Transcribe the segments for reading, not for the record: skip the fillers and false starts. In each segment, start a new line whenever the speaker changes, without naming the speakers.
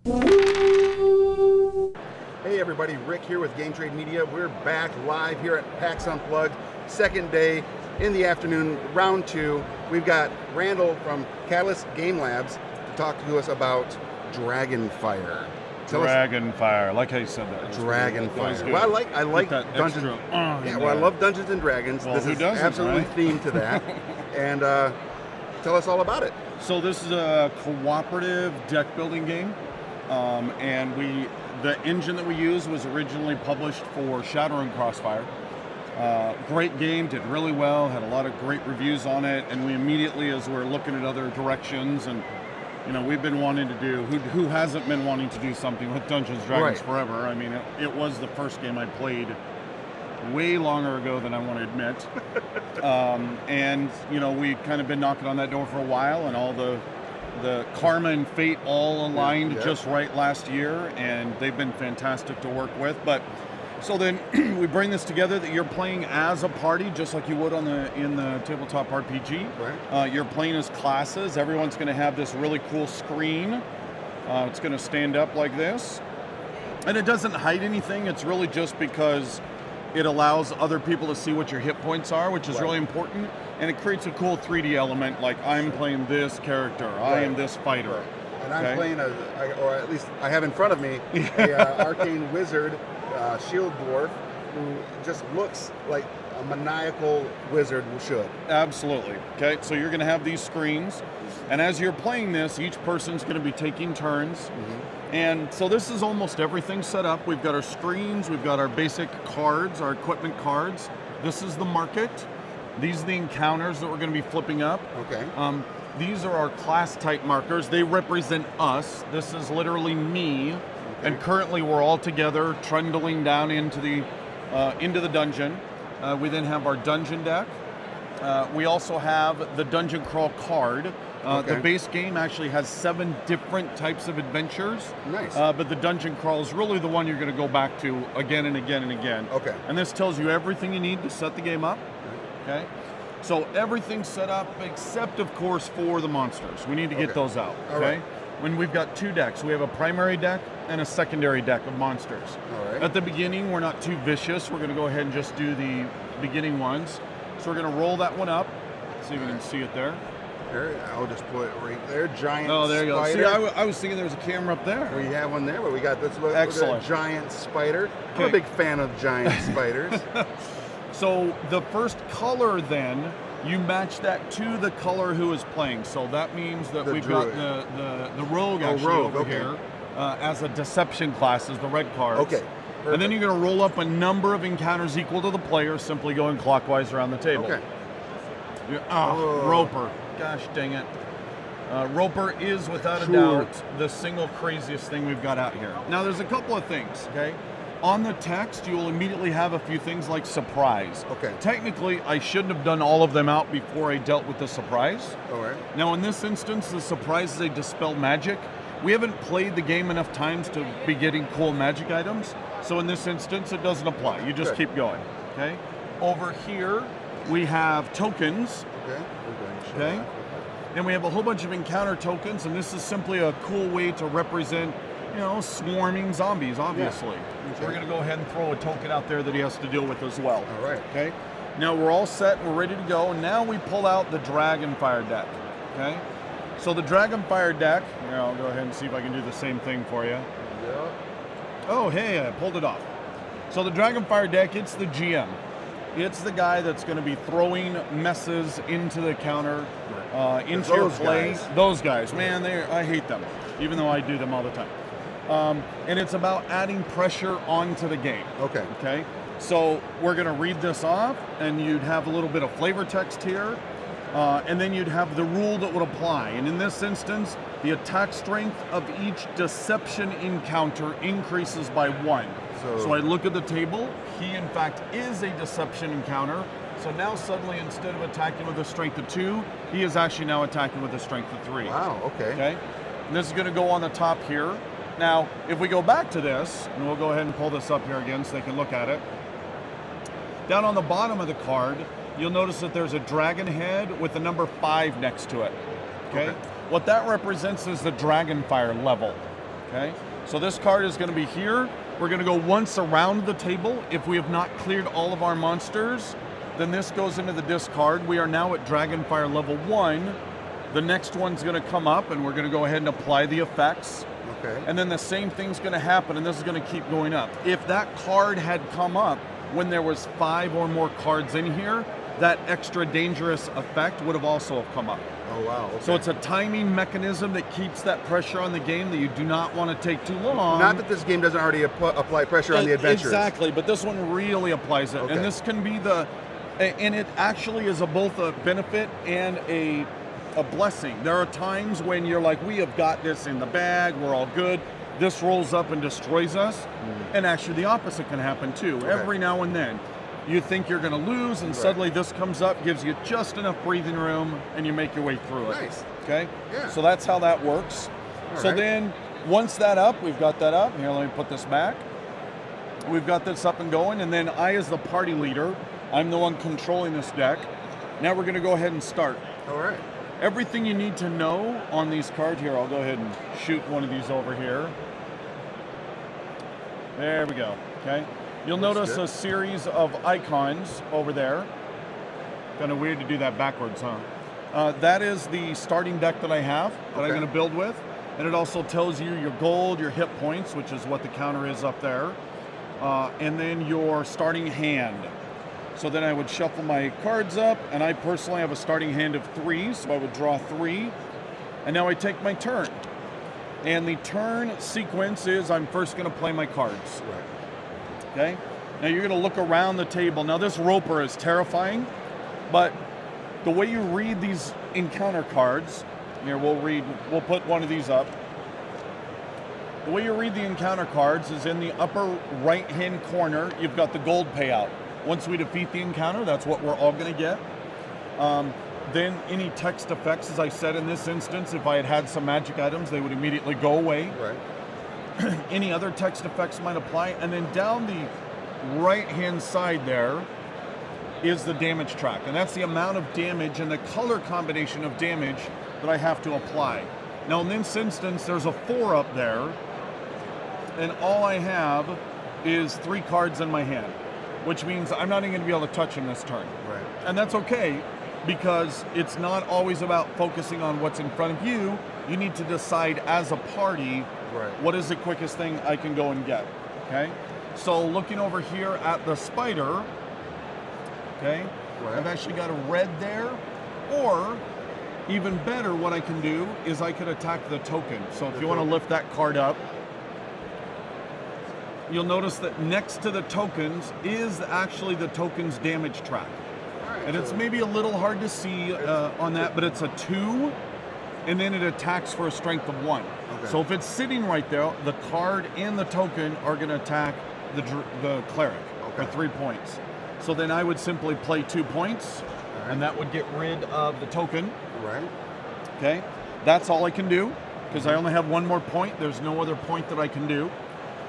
Hey everybody, Rick here with Game Trade Media. We're back live here at PAX Unplugged, second day in the afternoon, round 2. We've got Randall from Catalyst Game Labs to talk to us about Dragonfire.
Dragonfire, like how you said that.
Dragonfire. Well, I like Dungeons. Yeah, well, I love Dungeons and Dragons.
Well,
this is absolutely themed to that. And tell us all about it.
So this is a cooperative deck building game, and the engine that we used was originally published for Shadowrun Crossfire. Great game, did really well, had a lot of great reviews on it, and we immediately, as we're looking at other directions, and we've been wanting to do, who hasn't been wanting to do something with Dungeons & Dragons forever? I mean, it was the first game I played way longer ago than I want to admit. And, we kind of been knocking on that door for a while, and all the karma and fate all aligned just right last year, and they've been fantastic to work with. But so then we bring this together that you're playing as a party, just like you would in the tabletop RPG.
Right.
You're playing as classes. Everyone's going to have this really cool screen. It's going to stand up like this. And it doesn't hide anything. It's really just because it allows other people to see what your hit points are, which is really important. And it creates a cool 3D element, like I'm playing this character, I am this fighter.
Right. And I'm playing or at least I have in front of me, a arcane wizard, shield dwarf, who just looks like a maniacal wizard should.
Absolutely. Okay, so you're going to have these screens, and as you're playing this, each person's going to be taking turns. Mm-hmm. And so this is almost everything set up. We've got our screens, we've got our basic cards, our equipment cards. This is the market. These are the encounters that we're going to be flipping up.
Okay.
These are our class type markers. They represent us. This is literally me. Okay. And currently we're all together trundling down into the dungeon. We then have our dungeon deck. We also have the dungeon crawl card. The base game actually has 7 different types of adventures.
Nice.
But the dungeon crawl is really the one you're going to go back to again and again and again.
Okay.
And this tells you everything you need to set the game up. Okay. So everything's set up except, of course, for the monsters. We need to get those out.
All
okay.
Right.
When we've got 2 decks, we have a primary deck and a secondary deck of monsters.
All right.
At the beginning, we're not too vicious. We're going to go ahead and just do the beginning ones. So we're going to roll that one up. See if you can see it there.
There, I'll just put it right there. Giant.
Oh, there you go.
Spider.
See, I was thinking there was a camera up there.
We have one there, but we got this little giant spider.
Okay.
I'm a big fan of giant spiders.
So the first color then, you match that to the color who is playing. So that means that we've got the rogue over here as a deception class is the red cards.
Okay. Perfect.
And then you're going to roll up a number of encounters equal to the player, simply going clockwise around the table.
Okay.
Roper. Gosh dang it. Roper is, without a doubt, the single craziest thing we've got out here. Now, there's a couple of things, okay? On the text, you will immediately have a few things like surprise.
Okay.
Technically, I shouldn't have done all of them out before I dealt with the surprise.
All right.
Now, in this instance, the surprise is a dispel magic. We haven't played the game enough times to be getting cool magic items, so in this instance, it doesn't apply. You just keep going, okay? Over here, we have tokens. Okay. And we have a whole bunch of encounter tokens, and this is simply a cool way to represent, swarming zombies, obviously.
Yeah.
So we're going to go ahead and throw a token out there that he has to deal with as well.
All right.
Okay. Now we're all set, we're ready to go, and now we pull out the Dragonfire deck. Okay. So the Dragonfire deck, here, I'll go ahead and see if I can do the same thing for you.
Yeah.
Oh, hey, I pulled it off. So the Dragonfire deck, it's the GM. It's the guy that's going to be throwing messes into the counter, into your play. Those guys, man, I hate them, even though I do them all the time. And it's about adding pressure onto the game. Okay. So we're going to read this off, and you'd have a little bit of flavor text here, and then you'd have the rule that would apply. And in this instance, the attack strength of each deception encounter increases by 1. So I look at the table. He, in fact, is a deception encounter. So now suddenly, instead of attacking with a strength of 2, he is actually now attacking with a strength of 3.
Wow, okay.
And this is going to go on the top here. Now, if we go back to this, and we'll go ahead and pull this up here again so they can look at it. Down on the bottom of the card, you'll notice that there's a dragon head with the number 5 next to it. Okay? What that represents is the Dragonfire level. Okay, so this card is going to be here. We're going to go once around the table. If we have not cleared all of our monsters, then this goes into the discard. We are now at Dragonfire level 1. The next one's going to come up, and we're going to go ahead and apply the effects.
Okay.
And then the same thing's going to happen, and this is going to keep going up. If that card had come up when there was 5 or more cards in here, that extra dangerous effect would have also have come up.
Oh, wow. Okay.
So it's a timing mechanism that keeps that pressure on the game that you do not want to take too long.
Not that this game doesn't already apply pressure on the adventurers.
Exactly, but this one really applies it.
Okay.
And this can be and it actually is both a benefit and a blessing. There are times when you're like, we have got this in the bag, we're all good. This rolls up and destroys us. And actually the opposite can happen too.
Okay.
Every now and then. You think you're going to lose, and suddenly this comes up, gives you just enough breathing room, and you make your way through it.
Nice.
Okay?
Yeah.
So that's how that works.
All
so
right.
then, once that up, we've got that up. Here, let me put this back. We've got this up and going, and then I, as the party leader, I'm the one controlling this deck. Now we're going to go ahead and start.
All right.
Everything you need to know on these cards here, I'll go ahead and shoot one of these over here. There we go. Okay. You'll notice a series of icons over there. Kind of weird to do that backwards, huh? That is the starting deck that I have that I'm going to build with. And it also tells you your gold, your hit points, which is what the counter is up there. And then your starting hand. So then I would shuffle my cards up, and I personally have a starting hand of 3, so I would draw 3. And now I take my turn. And the turn sequence is I'm first going to play my cards.
Right.
Okay. Now you're going to look around the table. Now this roper is terrifying, but the way you read these encounter cards, here we'll put one of these up. The way you read the encounter cards is in the upper right-hand corner, you've got the gold payout. Once we defeat the encounter, that's what we're all going to get. Then any text effects, as I said in this instance, if I had some magic items, they would immediately go away.
Right.
Any other text effects might apply. And then down the right-hand side there is the damage track. And that's the amount of damage and the color combination of damage that I have to apply. Now in this instance, there's a 4 up there. And all I have is 3 cards in my hand, which means I'm not even going to be able to touch them this turn.
Right.
And that's okay, because it's not always about focusing on what's in front of you. You need to decide as a party, what is the quickest thing I can go and get, okay? So looking over here at the spider, okay, I've actually got a red there, or even better, what I can do is I could attack the token. So if you want to lift that card up, you'll notice that next to the tokens is actually the token's damage track. And it's maybe a little hard to see on that, but it's a 2, and then it attacks for a strength of 1. Okay. So if it's sitting right there, the card and the token are going to attack the cleric for 3 points. So then I would simply play 2 points, and that would get rid of the token.
Right.
Okay. That's all I can do, because I only have 1 more point. There's no other point that I can do.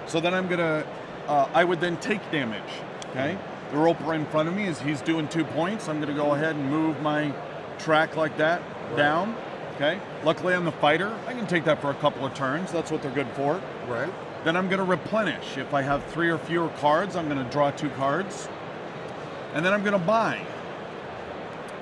So then I'm going to, I would then take damage. Okay. The roper in front of me he's doing 2 points. I'm going to go ahead and move my track like that down. Okay. Luckily, I'm the fighter. I can take that for a couple of turns. That's what they're good for.
Right.
Then I'm going to replenish. If I have 3 or fewer cards, I'm going to draw 2 cards. And then I'm going to buy.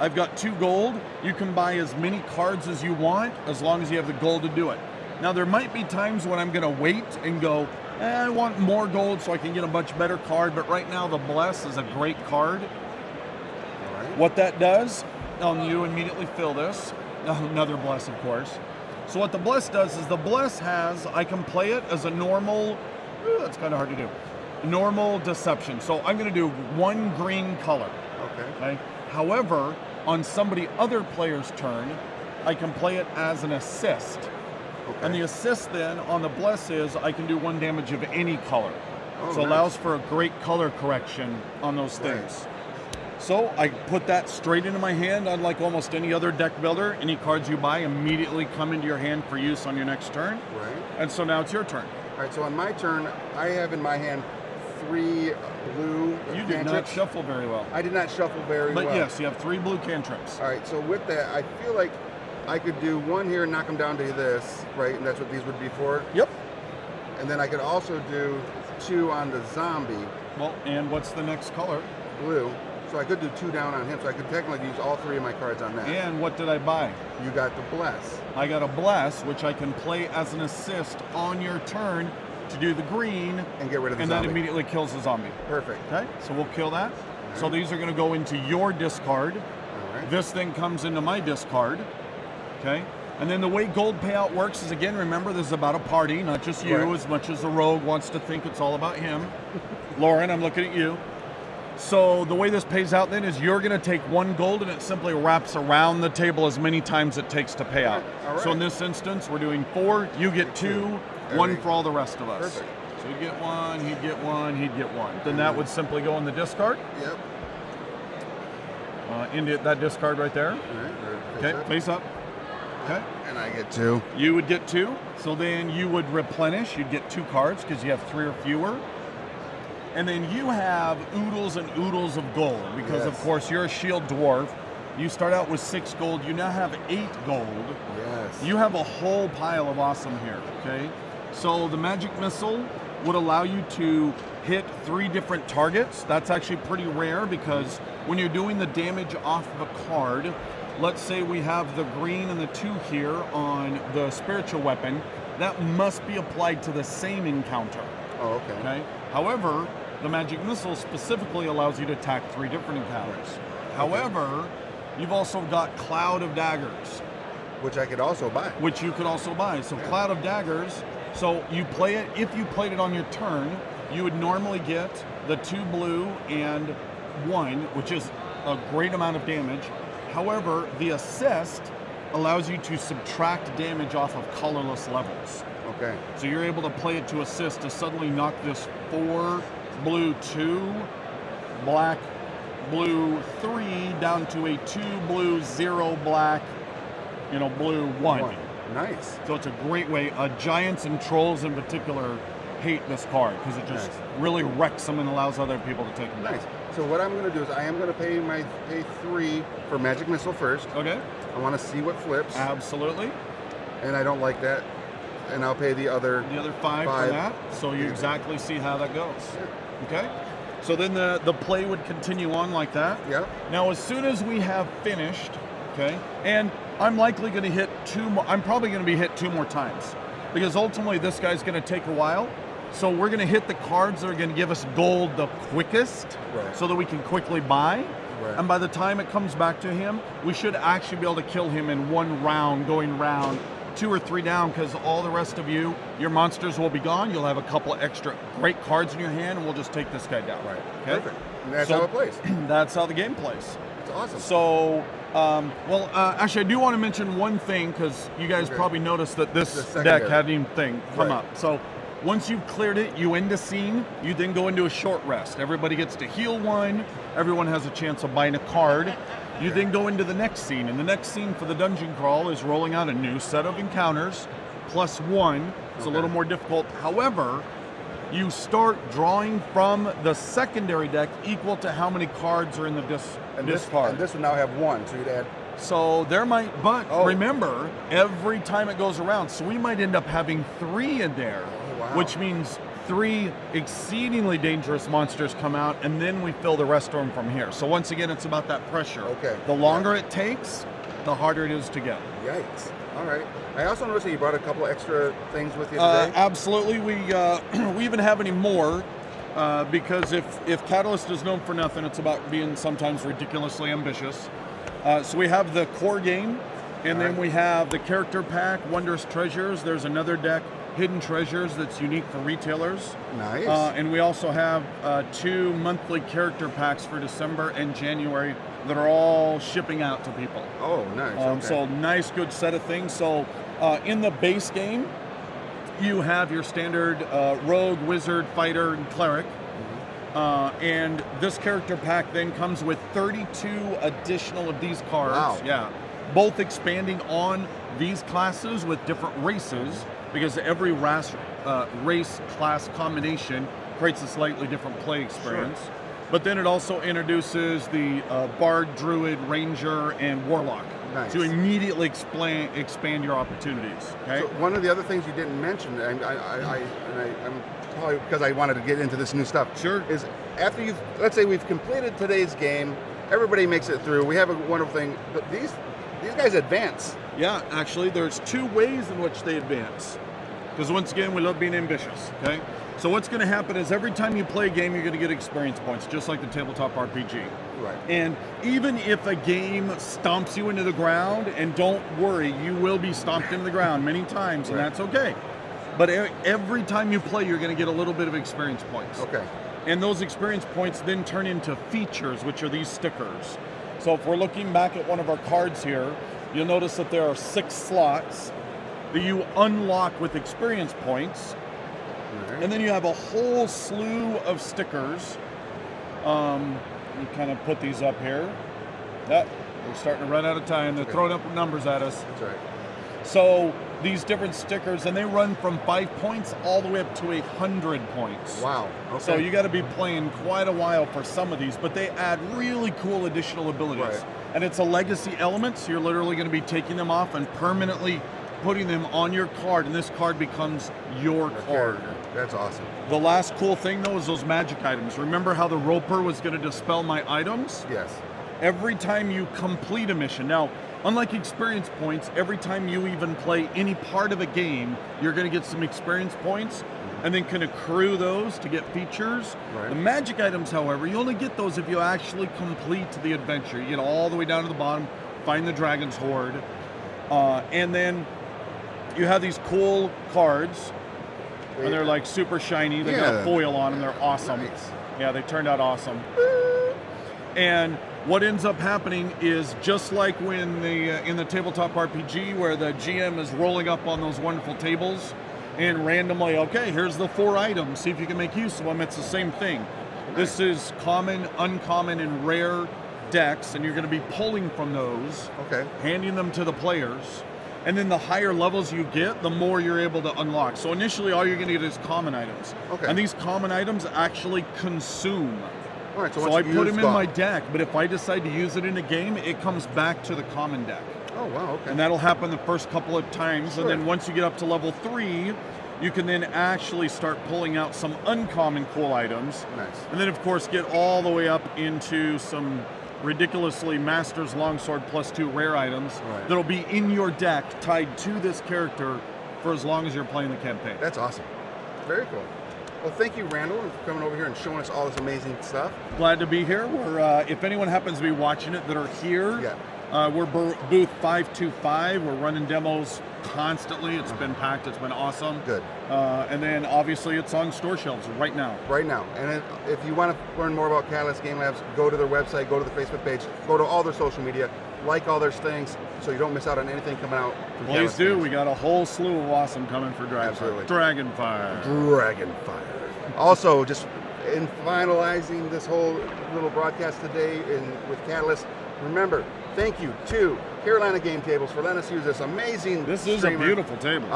I've got 2 gold. You can buy as many cards as you want, as long as you have the gold to do it. Now, there might be times when I'm going to wait and go, I want more gold so I can get a much better card, but right now the Bless is a great card.
Right.
What that does, you immediately fill this. Another Bless, of course. So what the Bless does is the Bless I can play it as a normal, that's kind of hard to do, normal deception. So I'm going to do 1 green color. Okay. However, on somebody other player's turn, I can play it as an assist. Okay. And the assist then on the Bless is I can do 1 damage of any color. So it allows for a great color correction on those things. So I put that straight into my hand, unlike almost any other deck builder. Any cards you buy immediately come into your hand for use on your next turn.
Right.
And so now it's your turn.
All right, so on my turn, I have in my hand 3 blue
You did not shuffle very well.
I did not shuffle very well.
But yes, you have 3 blue cantrips.
All right, so with that, I feel like I could do 1 here and knock them down to this, right? And that's what these would be for?
Yep.
And then I could also do 2 on the zombie,
Well, and what's the next color?
blue. So I could do 2 down on him. So I could technically use all 3 of my cards on that.
And what did I buy?
You got the bless.
I got a bless, which I can play as an assist on your turn to do the green,
And get rid of the
and
zombie.
that immediately kills the zombie.
Perfect.
Okay, so we'll kill that. So these are going to go into your discard.
All right.
This thing comes into my discard. Okay, and then the way gold payout works is, again, remember, this is about a party, not just you,
Right.
as much as the rogue wants to think it's all about him. Lauren, I'm looking at you. So the way this pays out then is you're going to take 1 gold, and it simply wraps around the table as many times it takes to pay out.
All right.
So in this instance, we're doing 4, you get 2, 1 for all the rest of us.
Perfect.
So you get 1, he'd get 1, he'd get 1. Then that would simply go in the discard,
Yep.
into that discard right there.
All right.
Okay, face up. Okay.
And I get 2.
You would get 2. So then you would replenish. You'd get 2 cards because you have 3 or fewer. And then you have oodles and oodles of gold because, of
Yes.
course, you're a shield dwarf. You start out with 6 gold. You now have 8 gold.
Yes.
You have a whole pile of awesome here, okay? So the magic missile would allow you to hit 3 different targets. That's actually pretty rare because when you're doing the damage off of a card, let's say we have the green and the 2 here on the spiritual weapon, that must be applied to the same encounter,
Oh, okay.
okay? However, the magic missile specifically allows you to attack 3 different encounters. However, you've also got Cloud of Daggers,
Which I could also buy.
which you could also buy. So Cloud of Daggers, so you play it, if you played it on your turn, you would normally get the 2 blue and 1, which is a great amount of damage. However, the assist allows you to subtract damage off of colorless levels.
Okay.
So you're able to play it to assist to suddenly knock this 4, blue 2, black, blue 3 down to a 2, blue 0, black, blue 1.
Nice.
So it's a great way. Giants and trolls in particular hate this card because it just
Nice.
really wrecks them and allows other people to take them down.
Nice. So what I'm going to do is I am going to pay 3 for magic missile first.
Okay,
I want to see what flips,
absolutely.
and I don't like that, and I'll pay the other.
The other 5
5.
for that, so you exactly see how that goes. Okay, so then the play would continue on like that.
Yep.
Now, as soon as we have finished, okay, and I'm likely going to hit 2 more, I'm probably going to be hit 2 more times because ultimately this guy's going to take a while. So we're going to hit the cards that are going to give us gold the quickest,
Right.
so that we can quickly buy.
Right.
And by the time it comes back to him, we should actually be able to kill him in 1 round, going round 2 or 3 down, because all the rest of you, your monsters will be gone. You'll have a couple extra great cards in your hand, and we'll just take this guy down.
Right.
Okay?
Perfect. And that's
So-
how it plays.
That's how the game plays.
It's awesome.
So, actually, I do want to mention one thing, because you guys
Okay.
probably noticed that
The
this
secondary.
deck had anything come
Right.
up. So, once you've cleared it, you end a scene, you then go into a short rest. Everybody gets to heal 1, everyone has a chance of buying a card. You then go into the next scene, and the next scene for the dungeon crawl is rolling out a new set of encounters, +1. It's a
Okay.
little more difficult. However, you start drawing from the secondary deck equal to how many cards are in the discard.
And this would now have 1, so you'd add.
So there might, but
Oh.
remember, every time it goes around, so we might end up having 3 in there,
Oh, wow.
which means 3 exceedingly dangerous monsters come out, and then we fill the rest of them from here. So once again, it's about that pressure.
Okay.
The longer it takes, the harder it is to get.
Yikes. All right. I also noticed that you brought a couple extra things with you today.
Absolutely, we we even have any more. Because if Catalyst is known for nothing, it's about being sometimes ridiculously ambitious. So we have the core game, and then
Alright.
we have the character pack, Wondrous Treasures. There's another deck, Hidden Treasures, that's unique for retailers.
Nice.
And we also have 2 monthly character packs for December and January that are all shipping out to people.
Oh, nice. Okay.
So nice, good set of things. So in the base game, you have your standard rogue, wizard, fighter, and cleric. And this character pack then comes with 32 additional of these cards.
Wow.
Yeah. Both expanding on these classes with different races, because every race class combination creates a slightly different play experience. But then it also introduces the Bard, Druid, Ranger, and Warlock
Nice.
to immediately expand your opportunities. Okay.
So one of the other things you didn't mention, and I'm probably because I wanted to get into this new stuff.
Sure.
Is after let's say we've completed today's game, everybody makes it through. We have a wonderful thing, but these guys advance.
Yeah, actually, there's two ways in which they advance. Because once again, we love being ambitious. Okay. So what's going to happen is every time you play a game, you're going to get experience points, just like the tabletop RPG.
Right.
And even if a game stomps you into the ground, and don't worry, you will be stomped into the ground many times, and that's okay. But every time you play, you're going to get a little bit of experience points.
Okay.
And those experience points then turn into features, which are these stickers. So if we're looking back at one of our cards here, you'll notice that there are 6 slots that you unlock with experience points. And then you have a whole slew of stickers. You kind of put these up here. We're starting to run out of time. They're throwing up numbers at us.
That's right.
So these different stickers, and they run from 5 points all the way up to 100 points.
Wow. Okay.
So you got to be playing quite a while for some of these, but they add really cool additional abilities.
Right.
And it's a legacy element, so you're literally going to be taking them off and permanently putting them on your card, and this card becomes your card.
That's awesome.
The last cool thing, though, is those magic items. Remember how the roper was going to dispel my items?
Yes.
Every time you complete a mission. Now, unlike experience points, every time you even play any part of a game, you're going to get some experience points, and then can accrue those to get features.
Right.
The magic items, however, you only get those if you actually complete the adventure. You get all the way down to the bottom, find the dragon's hoard, and then you have these cool cards, and they're like super shiny. They got a foil on them. They're awesome.
Nice.
Yeah, they turned out awesome. And what ends up happening is just like when in the tabletop RPG, where the GM is rolling up on those wonderful tables and randomly, okay, here's the 4 items. See if you can make use of them. It's the same thing. Nice. This is common, uncommon, and rare decks, and you're going to be pulling from those, handing them to the players. And then the higher levels you get, the more you're able to unlock. So initially, all you're going to get is common items. Okay. And these common items actually consume.
All right,
so I put them in my deck, but if I decide to use it in a game, it comes back to the common deck.
Oh, wow, okay.
And that'll happen the first couple of times. Sure. And then once you get up to level 3, you can then actually start pulling out some uncommon cool items.
Nice.
And then, of course, get all the way up into some ridiculously Master's Longsword +2 rare items that'll be in your deck tied to this character for as long as you're playing the campaign.
That's awesome. Very cool. Well, thank you, Randall, for coming over here and showing us all this amazing stuff.
Glad to be here. We're, if anyone happens to be watching it that are here, we're booth 525. We're running demos constantly. It's been packed. It's been awesome.
Good.
And then obviously it's on store shelves right now.
Right now. And if you want to learn more about Catalyst Game Labs, go to their website, go to the Facebook page, go to all their social media, like all their things so you don't miss out on anything coming out.
Please do. We got a whole slew of awesome coming for Dragonfire.
Absolutely.
Dragonfire.
Also, just in finalizing this whole little broadcast today with Catalyst, remember, thank you to Carolina Game Tables for letting us use this amazing
This is a beautiful table.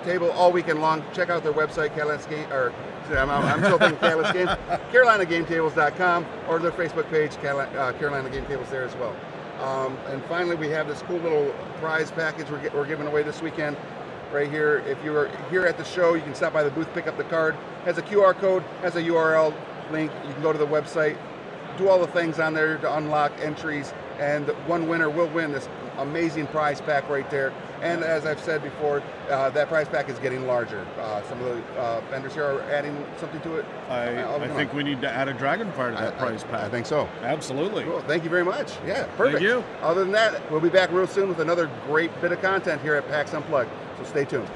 Table all weekend long. Check out their website, Catalyst Game, or I'm still thinking Catalyst Games, CarolinaGameTables.com, or their Facebook page, Carolina Game Tables there as well. And finally, we have this cool little prize package we're giving away this weekend. Right here, if you are here at the show, you can stop by the booth, pick up the card. Has a QR code, has a URL link. You can go to the website, do all the things on there to unlock entries, and one winner will win this amazing prize pack right there. And as I've said before, that prize pack is getting larger. Some of the vendors here are adding something to it.
I think we need to add a Dragonfire to that prize pack.
I think so.
Absolutely.
Cool. Thank you very much. Yeah, perfect.
Thank you.
Other than that, we'll be back real soon with another great bit of content here at PAX Unplugged. So stay tuned.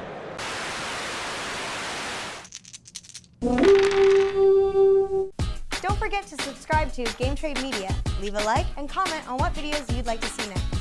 Don't forget to subscribe to Game Trade Media, leave a like, and comment on what videos you'd like to see next.